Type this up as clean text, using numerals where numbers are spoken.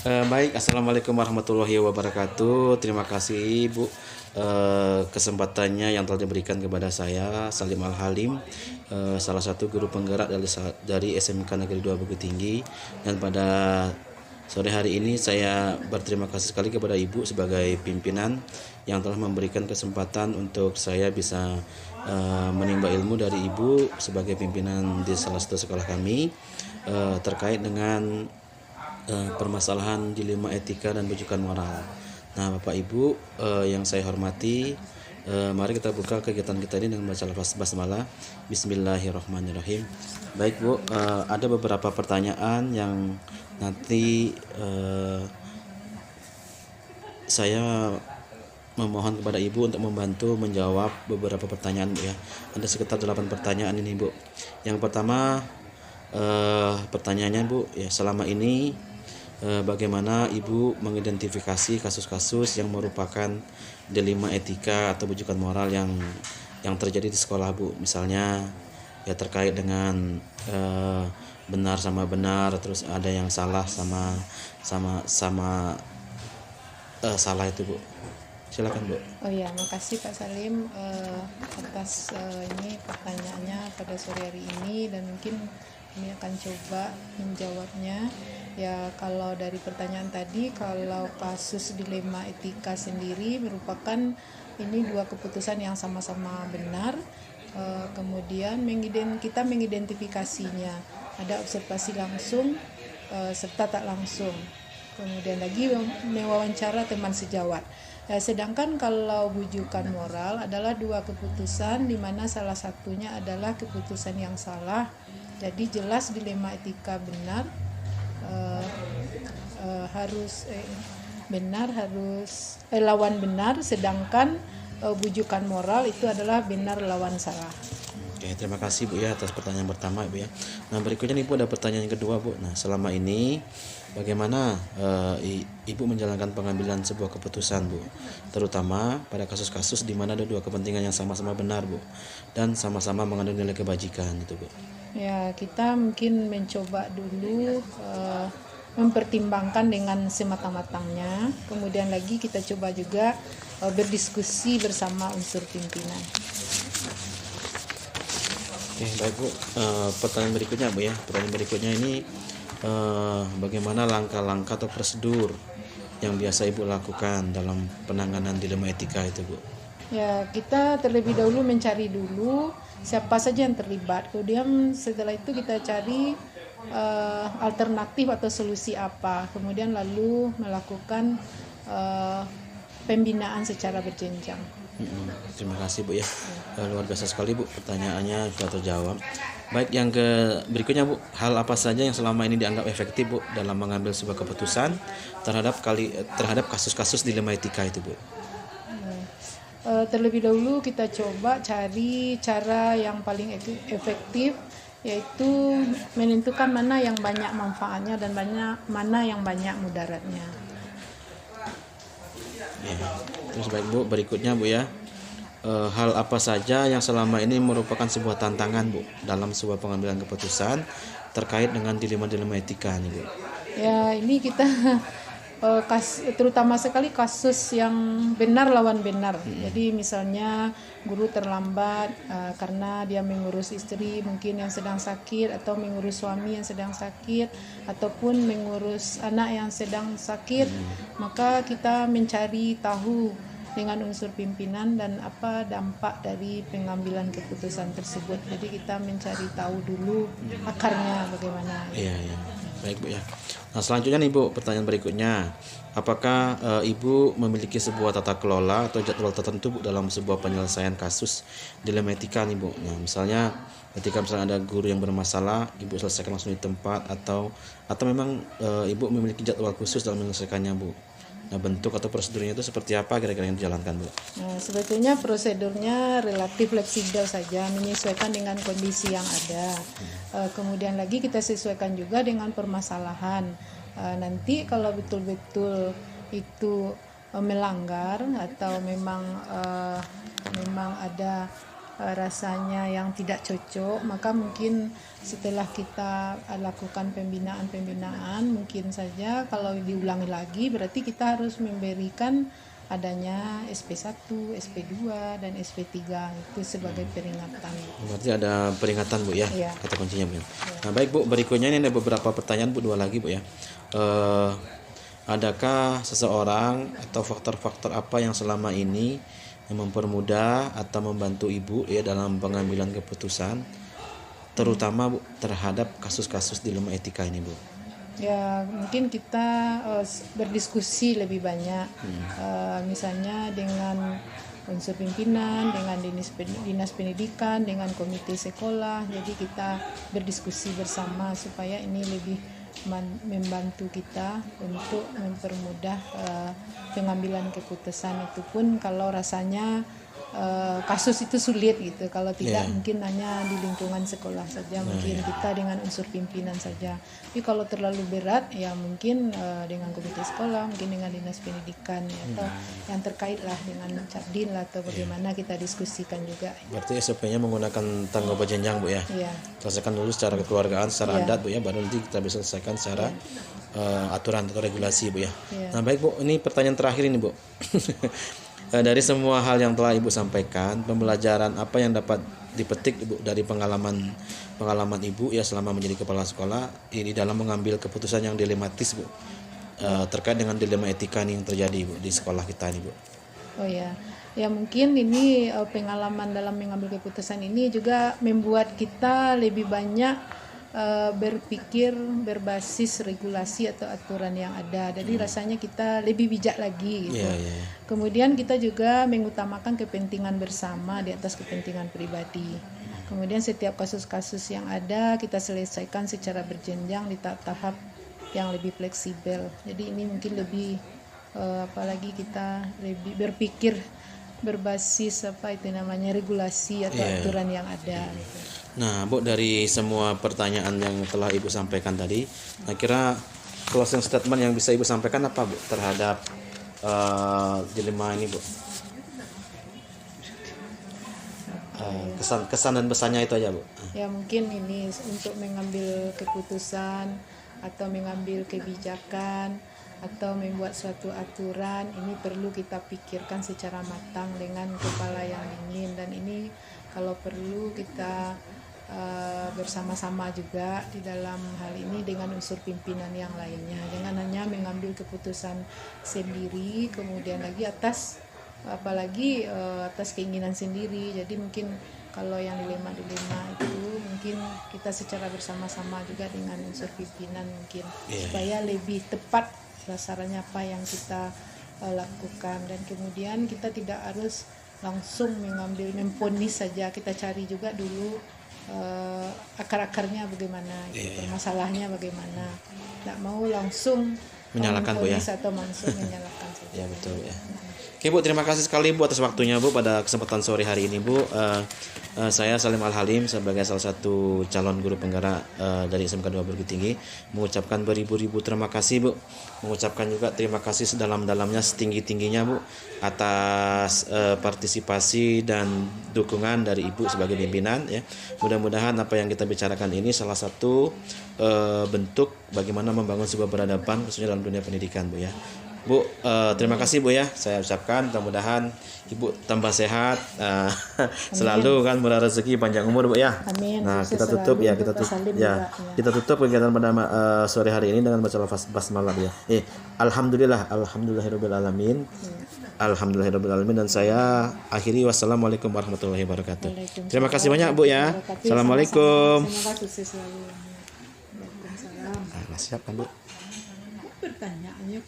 Baik, Assalamualaikum warahmatullahi wabarakatuh. Terima kasih Ibu kesempatannya yang telah diberikan kepada saya, Salim Al-Halim, salah satu guru penggerak dari SMK Negeri 2 Bukit Tinggi. Dan pada sore hari ini saya berterima kasih sekali kepada Ibu sebagai pimpinan yang telah memberikan kesempatan untuk saya bisa menimba ilmu dari Ibu sebagai pimpinan di salah satu sekolah kami terkait dengan permasalahan dilema etika dan rujukan moral. Nah, Bapak Ibu yang saya hormati, mari kita buka kegiatan kita ini dengan membaca lafaz basmalah. Bismillahirrahmanirrahim. Baik Bu, ada beberapa pertanyaan yang nanti saya memohon kepada Ibu untuk membantu menjawab beberapa pertanyaan Bu ya. Ada sekitar 8 pertanyaan ini Bu. Yang pertama pertanyaannya Bu, ya selama ini bagaimana Ibu mengidentifikasi kasus-kasus yang merupakan dilema etika atau rujukan moral yang terjadi di sekolah Bu. Misalnya ya terkait dengan benar sama benar, terus ada yang salah sama salah itu Bu. Silakan Bu. Oh ya, makasih Pak Salim atas ini pertanyaannya pada sore hari ini, dan mungkin kami akan coba menjawabnya. Ya, kalau dari pertanyaan tadi, kalau kasus dilema etika sendiri merupakan ini dua keputusan yang sama-sama benar. Kemudian kita mengidentifikasinya, ada observasi langsung serta tak langsung. Kemudian lagi mewawancara teman sejawat. Sedangkan kalau rujukan moral adalah dua keputusan di mana salah satunya adalah keputusan yang salah. Jadi jelas dilema etika benar lawan benar, sedangkan rujukan moral itu adalah benar lawan salah. Oke, terima kasih Bu ya atas pertanyaan pertama Bu ya. Nah, berikutnya nih Bu ada pertanyaan yang kedua Bu. Nah, selama ini bagaimana Ibu menjalankan pengambilan sebuah keputusan Bu, terutama pada kasus-kasus di mana ada dua kepentingan yang sama-sama benar Bu dan sama-sama mengandung nilai kebajikan itu Bu. Ya, kita mungkin mencoba dulu mempertimbangkan dengan semata-matangnya. Kemudian lagi kita coba juga berdiskusi bersama unsur pimpinan. Oke, baik Bu. Pertanyaan berikutnya Bu ya. Pertanyaan berikutnya ini bagaimana langkah-langkah atau prosedur yang biasa Ibu lakukan dalam penanganan dilema etika itu Bu? Ya, kita terlebih dahulu mencari dulu siapa saja yang terlibat. Kemudian setelah itu kita cari alternatif atau solusi apa. Kemudian lalu melakukan pembinaan secara berjenjang. Terima kasih Bu ya. Luar biasa sekali Bu, pertanyaannya sudah terjawab. Baik, yang berikutnya Bu, hal apa saja yang selama ini dianggap efektif Bu dalam mengambil sebuah keputusan terhadap kasus-kasus dilema etika itu Bu? Terlebih dahulu kita coba cari cara yang paling efektif, yaitu menentukan mana yang banyak manfaatnya dan mana yang banyak mudaratnya. Ya. Terus baik Bu, berikutnya Bu ya, hal apa saja yang selama ini merupakan sebuah tantangan Bu dalam sebuah pengambilan keputusan terkait dengan dilema-dilema etika nih Bu? Ya, ini kita terutama sekali kasus yang benar lawan benar. Jadi misalnya guru terlambat karena dia mengurus istri mungkin yang sedang sakit, atau mengurus suami yang sedang sakit, ataupun mengurus anak yang sedang sakit, maka kita mencari tahu dengan unsur pimpinan dan apa dampak dari pengambilan keputusan tersebut. Jadi kita mencari tahu dulu akarnya bagaimana. Iya. Baik Bu ya. Nah, selanjutnya nih Bu, pertanyaan berikutnya, apakah Ibu memiliki sebuah tata kelola atau jadwal tertentu Bu dalam sebuah penyelesaian kasus dilema etika nih Bu? Nah, misalnya ketika misalnya ada guru yang bermasalah, Ibu selesaikan langsung di tempat, atau memang Ibu memiliki jadwal khusus dalam menyelesaikannya Bu? Nah, bentuk atau prosedurnya itu seperti apa kira-kira yang dijalankan Bu? Nah, sebetulnya prosedurnya relatif fleksibel saja, menyesuaikan dengan kondisi yang ada. Kemudian lagi kita sesuaikan juga dengan permasalahan. Nanti kalau betul-betul itu melanggar atau memang ada rasanya yang tidak cocok, maka mungkin setelah kita lakukan pembinaan mungkin saja kalau diulangi lagi berarti kita harus memberikan adanya SP1, SP2 dan SP3 itu sebagai peringatan. Berarti ada peringatan Bu ya, Iya. kata kuncinya Bu. Nah baik Bu, berikutnya ini ada beberapa pertanyaan Bu, 2 lagi Bu ya. Adakah seseorang atau faktor-faktor apa yang selama ini yang mempermudah atau membantu Ibu ya dalam pengambilan keputusan, terutama Bu terhadap kasus-kasus dilema etika ini Bu? Ya mungkin kita berdiskusi lebih banyak, misalnya dengan unsur pimpinan, dengan dinas pendidikan, dengan komite sekolah. Jadi kita berdiskusi bersama supaya ini lebih membantu kita untuk mempermudah pengambilan keputusan. Itu pun kalau rasanya kasus itu sulit gitu, kalau tidak mungkin hanya di lingkungan sekolah saja, mungkin kita dengan unsur pimpinan saja. Tapi kalau terlalu berat ya mungkin dengan komite sekolah, mungkin dengan dinas pendidikan ya, atau yang terkait lah dengan Capdin lah, atau bagaimana kita diskusikan juga. Berarti SOP-nya menggunakan tanggal berjenjang Bu ya. Iya. Selesaikan dulu secara kekeluargaan, secara adat Bu ya, baru nanti kita bisa selesaikan secara aturan atau regulasi Bu ya. Nah baik Bu, ini pertanyaan terakhir ini Bu. Dari semua hal yang telah Ibu sampaikan, pembelajaran apa yang dapat dipetik Ibu dari pengalaman Ibu ya selama menjadi kepala sekolah ini dalam mengambil keputusan yang dilematis Bu, terkait dengan dilema etika yang terjadi Bu di sekolah kita ini Bu? Oh ya, ya mungkin ini pengalaman dalam mengambil keputusan ini juga membuat kita lebih banyak berpikir berbasis regulasi atau aturan yang ada. Jadi rasanya kita lebih bijak lagi gitu. Kemudian kita juga mengutamakan kepentingan bersama di atas kepentingan pribadi. Kemudian setiap kasus-kasus yang ada kita selesaikan secara berjenjang di tahap yang lebih fleksibel. Jadi ini mungkin lebih apalagi kita lebih berpikir berbasis regulasi atau aturan yang ada gitu. Nah Bu, dari semua pertanyaan yang telah Ibu sampaikan tadi, kira closing statement yang bisa Ibu sampaikan apa Bu terhadap dilema ini Bu? Kesan dan pesannya itu aja Bu. Ya mungkin ini untuk mengambil keputusan atau mengambil kebijakan atau membuat suatu aturan, ini perlu kita pikirkan secara matang dengan kepala yang dingin, dan ini kalau perlu kita bersama-sama juga di dalam hal ini dengan unsur pimpinan yang lainnya. Jangan hanya mengambil keputusan sendiri kemudian lagi atas keinginan sendiri. Jadi mungkin kalau yang dilema itu mungkin kita secara bersama-sama juga dengan unsur pimpinan mungkin supaya lebih tepat sasarannya apa yang kita lakukan, dan kemudian kita tidak harus langsung memponis saja, kita cari juga dulu akar-akarnya bagaimana, masalahnya bagaimana. Tidak mau langsung menyalahkan Bu ya, atau langsung menyalahkan saja. Ya betul ya. Oke Bu, terima kasih sekali Bu atas waktunya Bu pada kesempatan sore hari ini Bu. Saya Salim Al-Halim sebagai salah satu calon guru penggerak dari SMK 2 Bukit Tinggi mengucapkan beribu-ribu terima kasih Bu. Mengucapkan juga terima kasih sedalam-dalamnya, setinggi-tingginya Bu atas partisipasi dan dukungan dari Ibu sebagai pimpinan ya. Mudah-mudahan apa yang kita bicarakan ini salah satu bentuk bagaimana membangun sebuah peradaban khususnya dalam dunia pendidikan Bu ya. Bu, terima kasih Bu ya, saya ucapkan mudah-mudahan Ibu tambah sehat, selalu kan murah rezeki, panjang umur Bu ya. Amin. Nah kita tutup ya, kita tutup kegiatan pada sore hari ini dengan baca lafaz basmalah ya. Alhamdulillahirabbil alamin. Alhamdulillahirabbil alamin, dan saya akhiri wassalamualaikum warahmatullahi wabarakatuh. Terima kasih banyak Bu ya. Assalamualaikum. Semoga sukses selalu. Waalaikumsalam. Siap kan Bu? Pertanyaannya